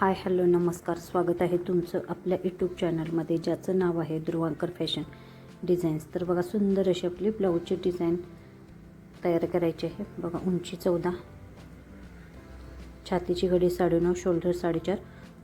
Hi hello नमस्कार, स्वागत आहे तुमचं आपल्या यूट्यूब चॅनलमध्ये ज्याचं नाव आहे ध्रुवांकर फॅशन डिझाईन्स. तर बघा, सुंदर अशी आपली ब्लाऊजची डिझाईन तयार करायची आहे. बघा, उंची 14, छातीची घडी 9.5, शोल्डर 4.5,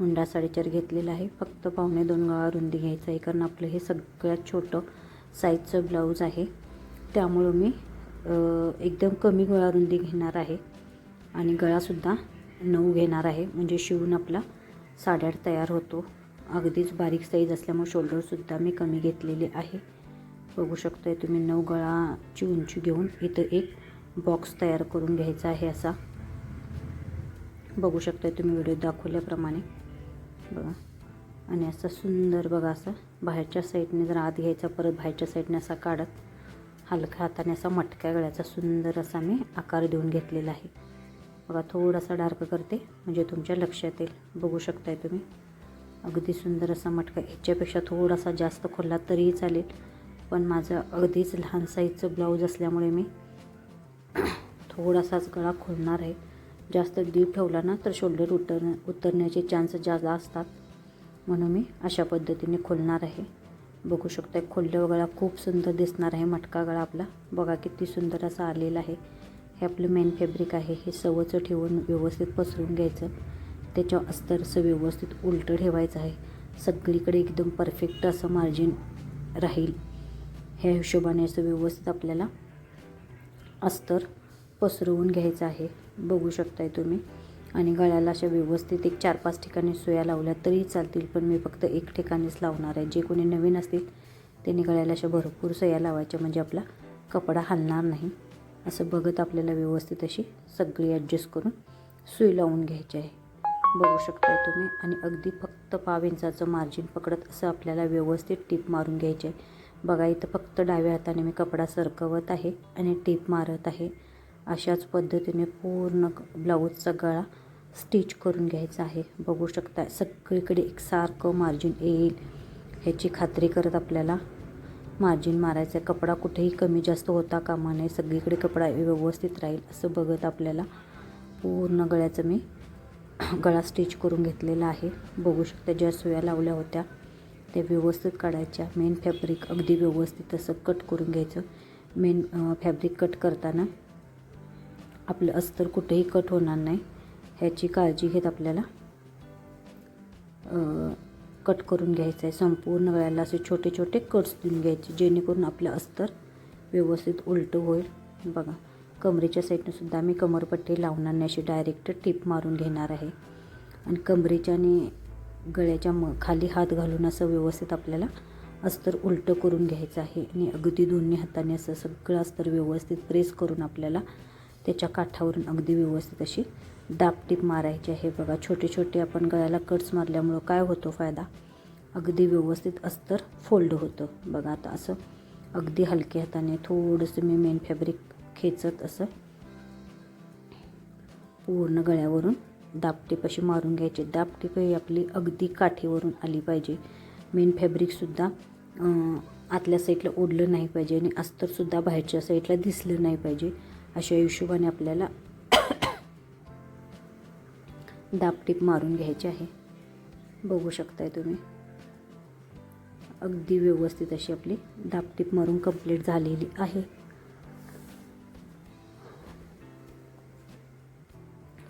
मुंडा 4.5 घेतलेला आहे. फक्त 1.25 गळा रुंदी घ्यायचा आहे, कारण आपलं हे सगळ्यात छोटं साईजचं ब्लाऊज आहे. त्यामुळं मी एकदम कमी गळा रुंदी घेणार आहे आणि गळासुद्धा 9 घेणार आहे, म्हणजे शिवून आपला 8.5 तयार होतो. अगदीच बारीक साईज असल्यामुळे शोल्डरसुद्धा मी कमी घेतलेले आहे. बघू शकताय तुम्ही. 9 गळाची उंची घेऊन इथं एक बॉक्स तयार करून घ्यायचा आहे. असा बघू शकताय तुम्ही व्हिडिओ दाखवल्याप्रमाणे. बघा, आणि असा सुंदर बघा, असा बाहेरच्या साईडने जर आत घ्यायचा, परत बाहेरच्या साईडने असा काढत हलक्या हाताने असा मटक्या गळ्याचा सुंदर असा मी आकार देऊन घेतलेला आहे. बघा, थोडासा डार्क करते म्हणजे तुमच्या लक्षात येईल. बघू शकताय तुम्ही. अगदी सुंदर असा मटका. ह्याच्यापेक्षा थोडासा जास्त खोलला तरीही चालेल, पण माझं अगदीच लहान साईजचं ब्लाऊज असल्यामुळे मी थोडासाच गळा खोलणार आहे. जास्त डीप ठेवला ना तर शोल्डर उतरण्याचे चान्स जास्त असतात, म्हणून मी अशा पद्धतीने खोलणार आहे. बघू शकताय, खोलल्यावर गळा खूप सुंदर दिसणार आहे. मटका गळा आपला बघा किती सुंदर असा आलेला आहे. हे आपलं मेन फॅब्रिक आहे. हे सवचं ठेवून व्यवस्थित पसरून घ्यायचं. त्याच्यावर अस्तरचं व्यवस्थित उलटं ठेवायचं आहे. सगळीकडे एकदम परफेक्ट असं मार्जिन राहील, ह्या हिशोबाने असं व्यवस्थित आपल्याला अस्तर पसरवून घ्यायचं आहे. बघू शकताय तुम्ही. आणि गळ्याला अशा व्यवस्थित एक 4-5 ठिकाणी सुया लावल्या तरीही चालतील, पण मी फक्त एक ठिकाणीच लावणार आहे. जे कोणी नवीन असतील त्यांनी गळ्याला अशा भरपूर सुया लावायच्या, म्हणजे आपला कपडा हलणार नाही. असं बघत आपल्याला व्यवस्थित अशी सगळी ॲडजस्ट करून सुई लावून घ्यायची आहे. बघू शकताय तुम्ही. आणि अगदी फक्त 1/2 इंचाचं मार्जिन पकडत असं आपल्याला व्यवस्थित टीप मारून घ्यायची आहे. बघा, इथं फक्त डाव्या हाताने मी कपडा सरकवत आहे आणि टीप मारत आहे. अशाच पद्धतीने पूर्ण ब्लाऊजचा गळा स्टिच करून घ्यायचा आहे. बघू शकताय, सगळीकडे एकसारखं मार्जिन येईल ह्याची खात्री करत आपल्याला मार्जिन मारायचं आहे. कपडा कुठेही कमी जास्त होता कामा नये. सगळीकडे कपडा व्यवस्थित राहील असं बघत आपल्याला पूर्ण गळ्याचं मी गळा स्टिच करून घेतलेला आहे. बघू शकता, ज्या सुया लावल्या होत्या त्या व्यवस्थित काढायच्या. मेन फॅब्रिक अगदी व्यवस्थित असं कट करून घ्यायचं. मेन फॅब्रिक कट करताना आपलं अस्तर कुठेही कट होणार नाही ह्याची काळजी घेत आपल्याला कट करून घ्यायचं आहे. संपूर्ण गळ्याला असे छोटे छोटे कट्स देऊन घ्यायचे, जेणेकरून आपलं अस्तर व्यवस्थित उलटं होईल. बघा, कमरेच्या साईडनं मी कमरपट्टी लावणार नाही, अशी डायरेक्ट टीप मारून घेणार आहे. आणि कमरेच्या आणि गळ्याच्या खाली हात घालून असं व्यवस्थित आपल्याला अस्तर उलटं करून घ्यायचं आहे. आणि अगदी दोन्ही हाताने असं सगळं अस्तर व्यवस्थित प्रेस करून आपल्याला त्याच्या काठावरून अगदी व्यवस्थित अशी दाबटीप मारायची आहे. बघा, छोटे छोटे आपण गळ्याला कट्स मारल्यामुळं काय होतो फायदा, अगदी व्यवस्थित अस्तर फोल्ड होतं. बघा, आता असं अगदी हलक्या हाताने थोडंसं मी मेन फॅब्रिक खेचत असं पूर्ण गळ्यावरून दाबटीप अशी मारून घ्यायची. दाबटीप ही आपली अगदी काठीवरून आली पाहिजे. मेन फॅब्रिकसुद्धा आतल्या साईडला ओढलं नाही पाहिजे आणि अस्तरसुद्धा बाहेरच्या साईडला दिसलं नाही पाहिजे. अशा हिशोबाने आपल्याला दाबटीप मारून घ्यायची आहे. बघू शकताय तुम्ही. अगदी व्यवस्थित अशी आपली दाबटीप मारून कंप्लीट झालेली आहे.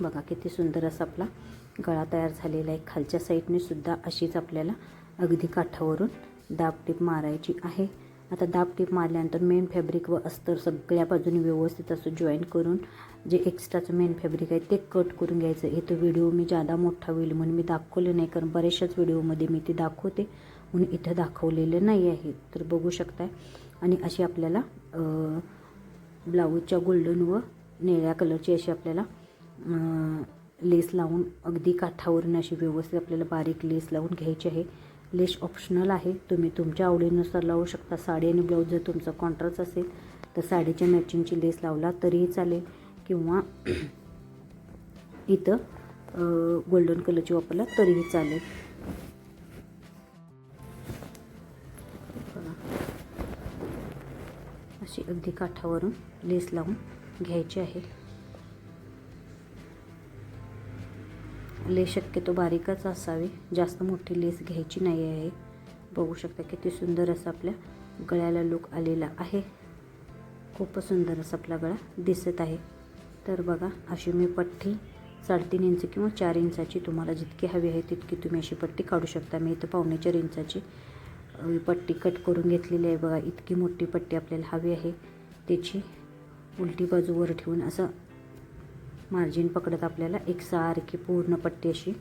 बघा, किती सुंदर असा आपला गळा तयार झालेला आहे. खालच्या साईडने सुद्धा अशीच आपल्याला अगदी काठावरून दाबटीप मारायची आहे. आता दाबटीप मारल्यानंतर मेन फॅब्रिक व अस्तर सगळ्या बाजूने व्यवस्थित असं जॉईन करून जे एक्स्ट्राचं मेन फॅब्रिक आहे ते कट करून घ्यायचं. हे तर व्हिडिओ मी जादा मोठा होईल म्हणून मी दाखवलं नाही, कारण बऱ्याचशाच व्हिडिओमध्ये मी ते दाखवते म्हणून इथं दाखवलेलं नाही आहे. तर बघू शकताय. आणि अशी आपल्याला ब्लाऊजच्या गोल्डन व निळ्या कलरची अशी आपल्याला लेस लावून अगदी काठावरून अशी व्यवस्थित आपल्याला बारीक लेस लावून घ्यायची आहे. लेस ऑप्शनल आहे, तुम्ही तुमच्या आवडीनुसार लावू शकता. साडी आणि ब्लाऊज जर तुमचा कॉन्ट्रास्ट असेल तर साडीच्या मॅचिंगची लेस लावला तरीही चालेल, किंवा इथं गोल्डन कलरची वापरला तरीही चालेल. अशी अगदी काठावरून लेस लावून घ्यायची आहे. लेस शक्यतो बारीकच असावी, जास्त मोठी लेस घ्यायची नाही आहे. बघू शकता किती सुंदर असं आपल्या गळ्याला लुक आलेला आहे. खूपच सुंदर असं आपला गळा दिसत आहे. तर बघा अशी मी पट्टी 3.5 इंच किंवा 4 इंचाची तुम्हाला जितकी हवी आहे तितकी तुम्ही अशी पट्टी काढू शकता. मी इथं 4.25 इंचाची पट्टी कट करून घेतलेली आहे. बघा इतकी मोठी पट्टी आपल्याला हवी आहे. त्याची उलटी बाजूवर ठेवून असं मार्जिन पकडत आपल्याला एकसारखी पूर्ण पट्टी अशी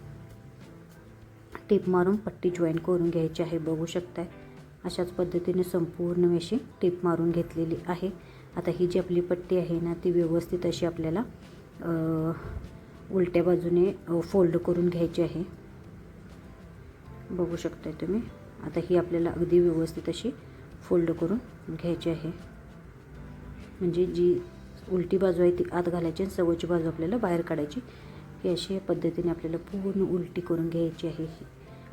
टिप मारून पट्टी जॉईन करून घ्यायची आहे. बघू शकताय अशाच पद्धतीने संपूर्ण मी अशी टिप मारून घेतलेली आहे. आता ही जी आपली पट्टी आहे ना ती व्यवस्थित अशी आपल्याला उलट्या बाजूने फोल्ड करून घ्यायची आहे. बघू शकताय तुम्ही. आता ही आपल्याला अगदी व्यवस्थित अशी फोल्ड करून घ्यायची आहे. म्हणजे जी उलटी बाजू आहे ती आत घालायची आणि सवयची बाजू आपल्याला बाहेर काढायची. ही अशी पद्धतीने आपल्याला पूर्ण उलटी करून घ्यायची आहे.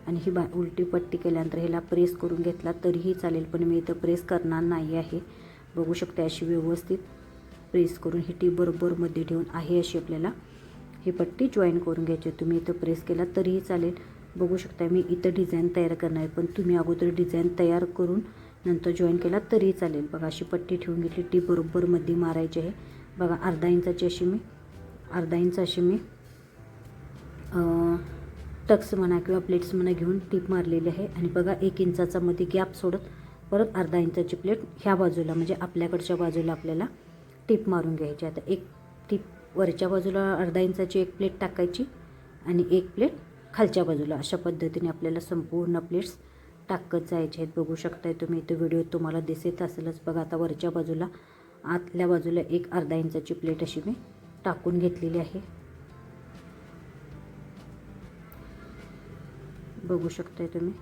आणि ही उलटी पट्टी केल्यानंतर ह्याला प्रेस करून घेतला तरीही चालेल, पण मी इथं प्रेस करणार नाही आहे. बघू शकता अशी व्यवस्थित प्रेस करून ही टीप बरोबर मध्ये ठेवून आहे अशी आपल्याला ही पट्टी जॉईन करून घ्यायची. तुम्ही इथं प्रेस केला तरीही चालेल. बघू शकता मी इथं डिझाईन तयार करणार आहे, पण तुम्ही अगोदर डिझाईन तयार करून नंतर जॉईन केला तरीही चालेल. बघा अशी पट्टी ठेवून घेतली, टीप बरोबर मध्ये मारायची आहे. बघा अर्धा इंच अशी मी टक्स म्हणा किंवा प्लेट्स म्हणा घेऊन टीप मारलेली आहे. आणि बघा 1 इंचाचा मध्ये गॅप सोडत परत अर्धा इंचाची प्लेट ह्या बाजूला म्हणजे आपल्याकडच्या बाजूला आपल्याला टीप मारून घ्यायची. आता एक टीप वरच्या बाजूला अर्धा इंचाची एक प्लेट टाकायची आणि एक प्लेट खालच्या बाजूला. अशा पद्धतीने आपल्याला संपूर्ण प्लेट्स टाकत जायचे आहेत. बघू शकताय तुम्ही इथं व्हिडिओ तुम्हाला दिसत असेलच. बघा आता वरच्या बाजूला आतल्या बाजूला एक अर्धा इंचाची प्लेट अशी मी टाकून घेतलेली आहे. बघू शकताय तुम्ही.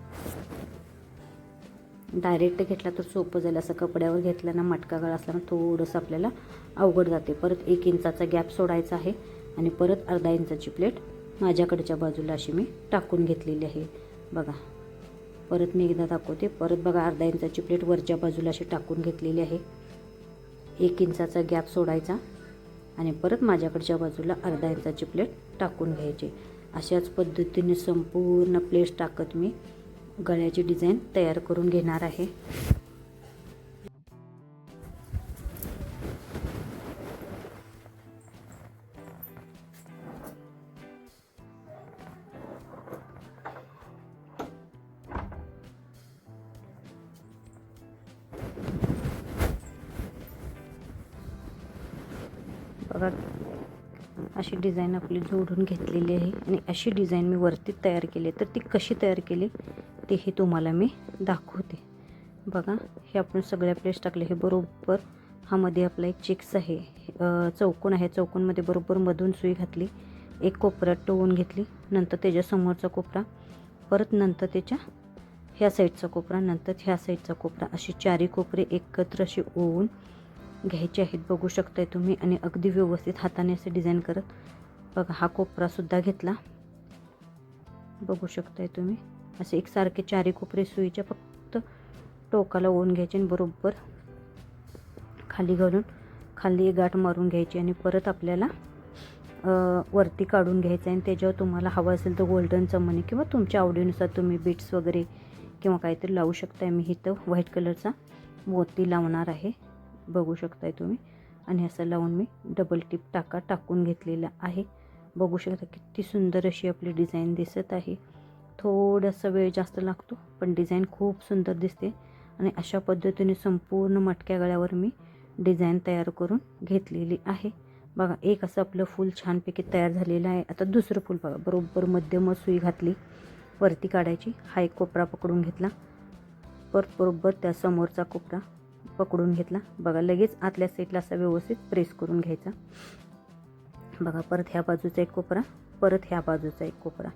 डायरेक्ट घेतला तर सोपं झालं, असं कपड्यावर घेतला ना मटका गळा असला ना थोडंसं आपल्याला अवघड जाते. परत 1 इंचाचा गॅप सोडायचा आहे आणि परत अर्धा इंचाची प्लेट माझ्याकडच्या बाजूला अशी मी टाकून घेतलेली आहे. बघा परत मी एकदा दाखवते. परत बघा अर्धा इंचाची प्लेट वरच्या बाजूला अशी टाकून घेतलेली आहे. 1 इंचाचा गॅप सोडायचा आणि परत माझ्याकडच्या बाजूला अर्धा इंचाची प्लेट टाकून घ्यायची. अशाच पद्धतीने संपूर्ण प्लेट्स टाकत मी गळ्याची डिझाईन तयार करून घेणार आहे. बघा अशी डिझाईन आपली जोडून घेतलेली आहे आणि अशी डिझाईन मी वरती तयार केली. तर ती कशी तयार केली तेही तुम्हाला मी दाखवते. बघा हे आपण सगळ्या प्लेट्स टाकले. हे बरोबर हा मध्ये आपला एक चेक्स आहे, चौकोन आहे. चौकोनमध्ये बरोबर मधून सुई घातली, एक कोपऱ्यात टोवून घेतली, नंतर त्याच्या समोरचा कोपरा, परत नंतर त्याच्या ह्या साईडचा कोपरा, नंतर ह्या साईडचा कोपरा, अशी 4 कोपरे एकत्र अशी ओवून घ्यायचे आहेत. बघू शकताय तुम्ही. आणि अगदी व्यवस्थित हाताने असे डिझाईन करत बघा हा कोपरासुद्धा घेतला. बघू शकताय तुम्ही. असे एकसारखे 4 कोपरे सुईच्या फक्त टोकाला ओवून घ्यायचे आणि बरोबर खाली घालून खाली एक गाठ मारून घ्यायची आणि परत आपल्याला वरती काढून घ्यायचं. आणि त्याच्यावर तुम्हाला हवं असेल तर गोल्डन चमनी किंवा तुमच्या आवडीनुसार तुम्ही बीट्स वगैरे किंवा काहीतरी लावू शकताय. मी इथं व्हाईट कलरचा मोती लावणार आहे. बघू शकताय तुम्ही. आणि असं लावून मी डबल टिप टाकून घेतलेला आहे. बघू शकता किती सुंदर अशी आपली डिझाईन दिसत आहे. थोडासा वेळ जास्त लागतो पण डिझाईन खूप सुंदर दिसते. आणि अशा पद्धतीने संपूर्ण मटक्या गळ्यावर मी डिझाईन तयार करून घेतलेली आहे. बघा एक असं आपलं फूल छानपैकी तयार झालेलं आहे. आता दुसरं फूल बघा. बरोबर मध्यम सुई घातली, वरती काढायची, हा एक कोपरा पकडून घेतला, परत बरोबर त्या समोरचा कोपरा पकडून घेतला. बघा लगेच आतल्या साईडला असा व्यवस्थित प्रेस करून घ्यायचा. बघा परत ह्या बाजूचा एक कोपरा, परत ह्या बाजूचा एक कोपरा.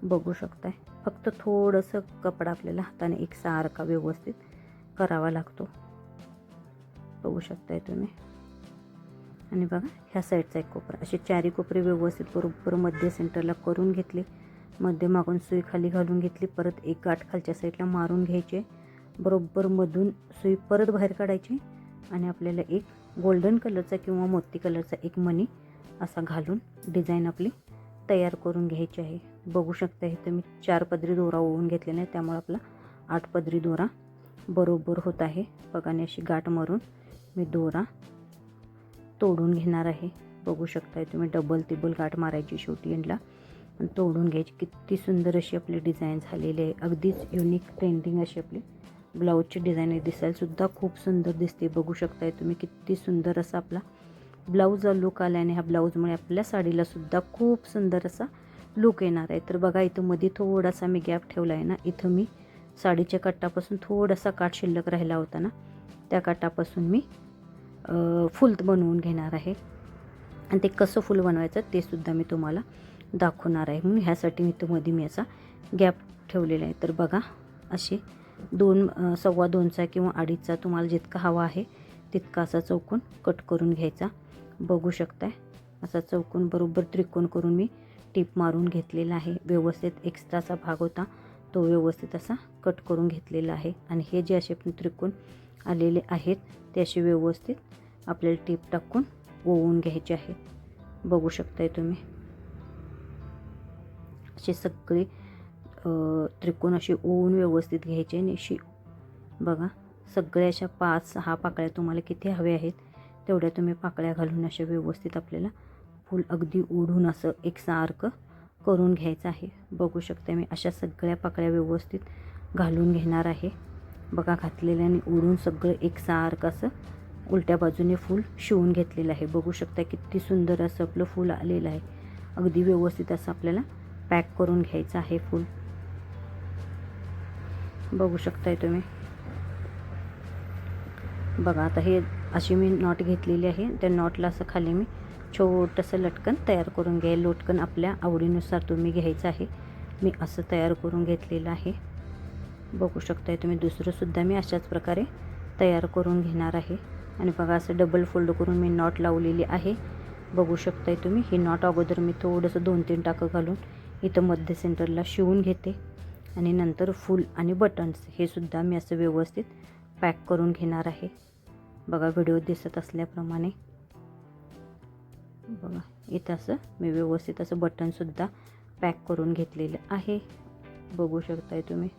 बघू शकताय. फक्त थोडंसं कपडा आपल्याला हाताने एकसारखा व्यवस्थित करावा लागतो. बघू शकताय तुम्ही. आणि बघा ह्या साईडचा एक कोपरा, असे 4 कोपरे व्यवस्थित बरोबर मध्य सेंटरला करून घेतले. मध्ये मागून सुई खाली घालून घेतली, परत एक गाठ खालच्या साईडला मारून घ्यायची, बरोबर मधून सुई परत बाहेर काढायची आणि आपल्याला एक गोल्डन कलरचा किंवा मोती कलरचा एक मणी असा घालून डिझाईन आपली तयार करून घ्यायची आहे. बघू शकता इथं मी 4 पदरी दोरा ओवून घेतलेला आहे, त्यामुळे आपला 8 पदरी दोरा बरोबर होत आहे. बघा आणि अशी गाठ मारून मी दोरा तोडून घेणार आहे. बघू शकताय तुम्ही डबल तिबल गाठ मारायची शेवटी एंडला आणि तोडून घ्यायची. किती सुंदर अशी आपली डिझाईन झालेली आहे. अगदीच युनिक ट्रेंडिंग अशी आपली ब्लाऊजची डिझाईन आहे. दिसायलासुद्धा खूप सुंदर दिसते. बघू शकताय तुम्ही किती सुंदर असा आपला ब्लाऊजचा लुक आला आणि ह्या ब्लाऊजमुळे आपल्या साडीलासुद्धा खूप सुंदर असा लुक येणार आहे. तर बघा इथं मध्ये थोडासा मी गॅप ठेवला आहे ना, इथं मी साडीच्या काठापासून थोडासा काठ शिल्लक राहिला होता ना, त्या काठापासून मी फूल बनवून घेणार आहे आणि ते कसं फूल बनवायचं ते सुद्धा मी तुम्हाला दाखवणार आहे. म्हणून ह्यासाठी मी इथं मध्ये मी असा गॅप ठेवलेला आहे. तर बघा असे 2 सव्वा 2चा किंवा 2.5चा तुम्हाला जितका हवा आहे तितका असा चौकोन कट करून घ्यायचा. बघू शकताय असा चौकोन बरोबर त्रिकोण करून मी टीप मारून घेतलेला आहे. व्यवस्थित एक्स्ट्राचा भाग होता तो व्यवस्थित असा कट करून घेतलेला आहे आणि हे जे असे त्रिकोण आलेले आहेत ते असे व्यवस्थित आपल्याला टीप टाकून ओवून घ्यायचे आहेत. बघू शकताय तुम्ही असे सगळे त्रिकोण असे ओवून व्यवस्थित घ्यायचे आणि अशी बघा सगळ्या अशा 5-6 पाकळ्या तुम्हाला किती हवे आहेत तेवढ्या तुम्ही पाकळ्या घालून अशा व्यवस्थित आपल्याला फूल अगदी ओढून असं एकसारखं करून घ्यायचं आहे. बघू शकता मी अशा सगळ्या पाकळ्या व्यवस्थित घालून घेणार आहे. बघा घातलेल्याने ओढून सगळं एकसारखं असं उलट्या बाजूने फूल शिवून घेतलेलं आहे. बघू शकता किती सुंदर असं आपलं फूल आलेलं आहे. अगदी व्यवस्थित असं आपल्याला पॅक करून घ्यायचं आहे फूल. बघू शकताय तुम्ही. बघा आता हे अशी मी नॉट घेतलेली आहे. त्या नॉटला असं खाली मी छोटंसं लटकन तयार करून घ्यायला. लटकन आपल्या आवडीनुसार तुम्ही घ्यायचं आहे. मी असं तयार करून घेतलेलं आहे. बघू शकताय तुम्ही. दुसरंसुद्धा मी अशाच प्रकारे तयार करून घेणार आहे आणि बघा असं डबल फोल्ड करून मी नॉट लावलेली आहे. बघू शकताय तुम्ही. ही नॉट अगोदर मी थोडंसं 2-3 टाकं घालून इथं मध्य सेंटरला शिवून घेते आणि नंतर फूल आणि बटन्स हे सुद्धा मी असं व्यवस्थित पॅक करून घेणार आहे. बघा व्हिडिओ दिसत असल्याप्रमाणे बघा इथं असं मी व्यवस्थित असं बटनसुद्धा पॅक करून घेतलेलं आहे. बघू शकताय तुम्ही.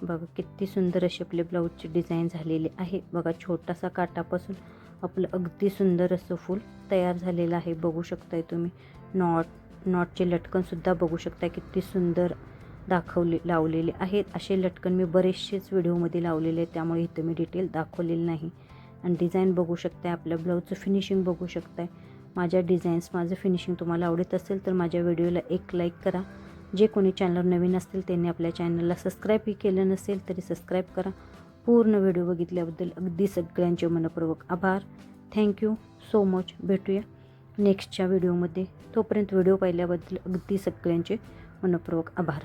बघा किती सुंदर अशी आपली ब्लाऊजची डिझाईन झालेली आहे. बघा छोटासा काठापासून आपलं अगदी सुंदर असं फूल तयार झालेलं आहे. बघू शकताय तुम्ही. नॉटचे लटकनसुद्धा बघू शकताय किती सुंदर लावलेले आहेत. असे लटकन मी बरेचसेच व्हिडिओमध्ये लावलेले आहेत, त्यामुळे इथं मी डिटेल दाखवलेलं नाही. आणि डिझाईन बघू शकताय. आपल्या ब्लाऊजचं फिनिशिंग बघू शकताय. माझ्या डिझाईन्स माझं फिनिशिंग तुम्हाला आवडत असेल तर माझ्या व्हिडिओला एक लाईक करा. जे कोणी चॅनल नवीन असतील त्यांनी आपल्या चॅनलला सबस्क्राईबही केलं नसेल तरी सबस्क्राईब करा. पूर्ण व्हिडिओ बघितल्याबद्दल अगदी सगळ्यांचे मनपूर्वक आभार. Thank you so much. भेटूया नेक्स्टच्या व्हिडिओमध्ये. तोपर्यंत व्हिडिओ पाहिल्याबद्दल अगदी सगळ्यांचे मनपूर्वक आभार.